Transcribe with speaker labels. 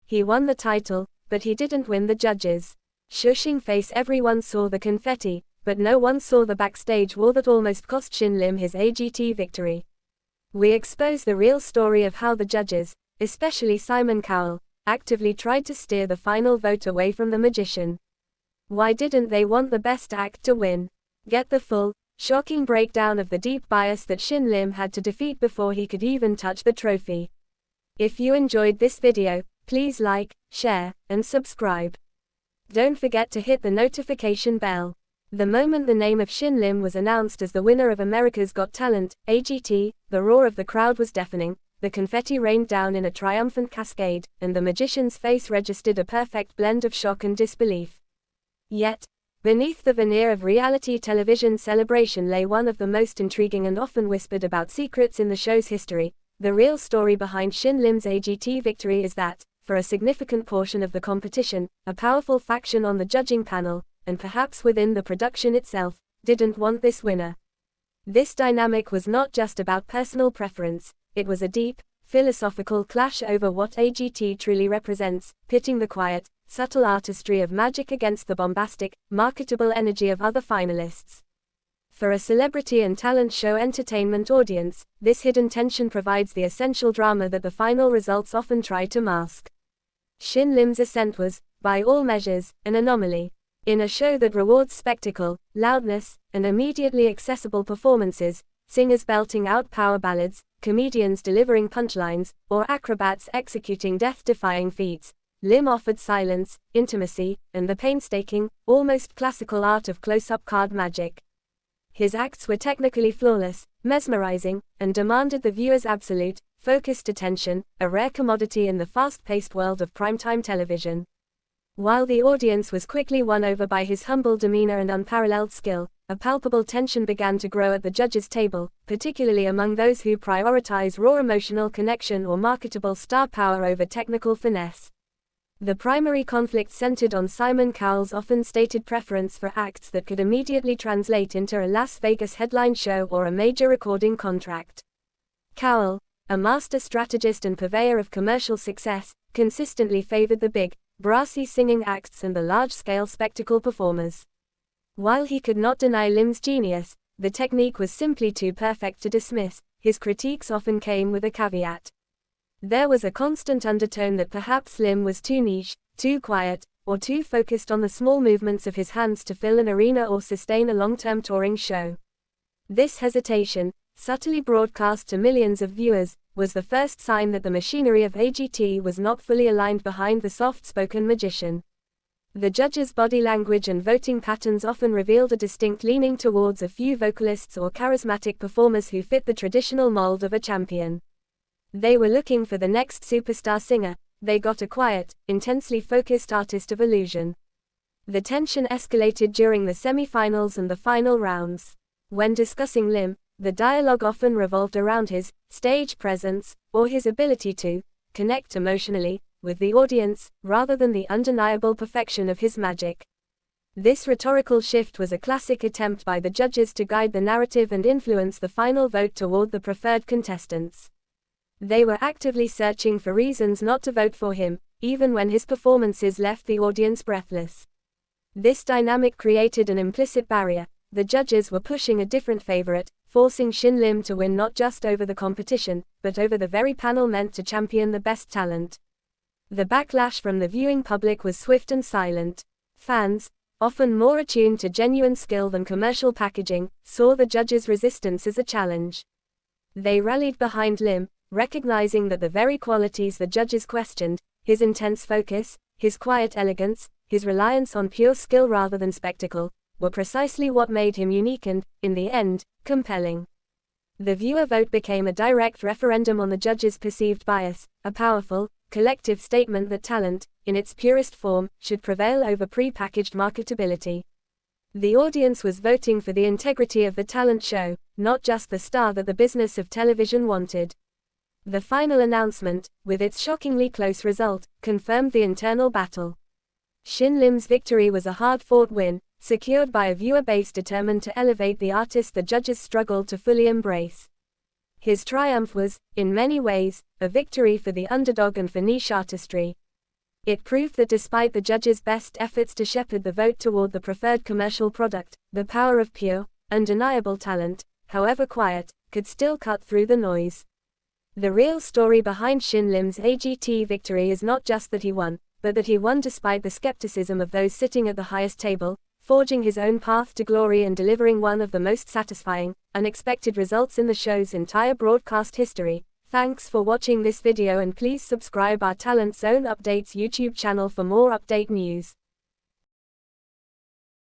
Speaker 1: He won the title, but he didn't win the judges' shushing face. Everyone saw the confetti, but no one saw the backstage wall that almost cost Shin Lim his AGT victory. We expose the real story of how the judges, especially Simon Cowell, actively tried to steer the final vote away from the magician. Why didn't they want the best act to win? Get the full, shocking breakdown of the deep bias that Shin Lim had to defeat before he could even touch the trophy. If you enjoyed this video, please like, share, and subscribe. Don't forget to hit the notification bell. The moment the name of Shin Lim was announced as the winner of America's Got Talent, AGT, the roar of the crowd was deafening, the confetti rained down in a triumphant cascade, and the magician's face registered a perfect blend of shock and disbelief. Yet, beneath the veneer of reality television celebration lay one of the most intriguing and often whispered about secrets in the show's history. The real story behind Shin Lim's AGT victory is that, for a significant portion of the competition, a powerful faction on the judging panel, and perhaps within the production itself, didn't want this winner. This dynamic was not just about personal preference, it was a deep, philosophical clash over what AGT truly represents, pitting the quiet, subtle artistry of magic against the bombastic, marketable energy of other finalists. For a celebrity and talent show entertainment audience, this hidden tension provides the essential drama that the final results often try to mask. Shin Lim's ascent was, by all measures, an anomaly. In a show that rewards spectacle, loudness, and immediately accessible performances, singers belting out power ballads, comedians delivering punchlines, or acrobats executing death-defying feats, Lim offered silence, intimacy, and the painstaking, almost classical art of close-up card magic. His acts were technically flawless, mesmerizing, and demanded the viewer's absolute, focused attention, a rare commodity in the fast-paced world of primetime television. While the audience was quickly won over by his humble demeanor and unparalleled skill, a palpable tension began to grow at the judges' table, particularly among those who prioritize raw emotional connection or marketable star power over technical finesse. The primary conflict centered on Simon Cowell's often stated preference for acts that could immediately translate into a Las Vegas headline show or a major recording contract. Cowell, a master strategist and purveyor of commercial success, consistently favored the big, brassy singing acts and the large-scale spectacle performers. While he could not deny Lim's genius, the technique was simply too perfect to dismiss. His critiques often came with a caveat. There was a constant undertone that perhaps Lim was too niche, too quiet, or too focused on the small movements of his hands to fill an arena or sustain a long-term touring show. This hesitation, subtly broadcast to millions of viewers, was the first sign that the machinery of AGT was not fully aligned behind the soft-spoken magician. The judges' body language and voting patterns often revealed a distinct leaning towards a few vocalists or charismatic performers who fit the traditional mold of a champion. They were looking for the next superstar singer. They got a quiet, intensely focused artist of illusion. The tension escalated during the semi-finals and the final rounds. When discussing Lim, the dialogue often revolved around his stage presence, or his ability to connect emotionally with the audience, rather than the undeniable perfection of his magic. This rhetorical shift was a classic attempt by the judges to guide the narrative and influence the final vote toward the preferred contestants. They were actively searching for reasons not to vote for him, even when his performances left the audience breathless. This dynamic created an implicit barrier. The judges were pushing a different favorite, forcing Shin Lim to win not just over the competition, but over the very panel meant to champion the best talent. The backlash from the viewing public was swift and silent. Fans, often more attuned to genuine skill than commercial packaging, saw the judges' resistance as a challenge. They rallied behind Lim, recognizing that the very qualities the judges questioned, his intense focus, his quiet elegance, his reliance on pure skill rather than spectacle, were precisely what made him unique and, in the end, compelling. The viewer vote became a direct referendum on the judges' perceived bias, a powerful, collective statement that talent, in its purest form, should prevail over pre-packaged marketability. The audience was voting for the integrity of the talent show, not just the star that the business of television wanted. The final announcement, with its shockingly close result, confirmed the internal battle. Shin Lim's victory was a hard-fought win, secured by a viewer base determined to elevate the artist the judges struggled to fully embrace. His triumph was, in many ways, a victory for the underdog and for niche artistry. It proved that despite the judges' best efforts to shepherd the vote toward the preferred commercial product, the power of pure, undeniable talent, however quiet, could still cut through the noise. The real story behind Shin Lim's AGT victory is not just that he won, but that he won despite the skepticism of those sitting at the highest table, forging his own path to glory and delivering one of the most satisfying, unexpected results in the show's entire broadcast history. Thanks for watching this video and please subscribe our Talent Zone Updates YouTube channel for more update news.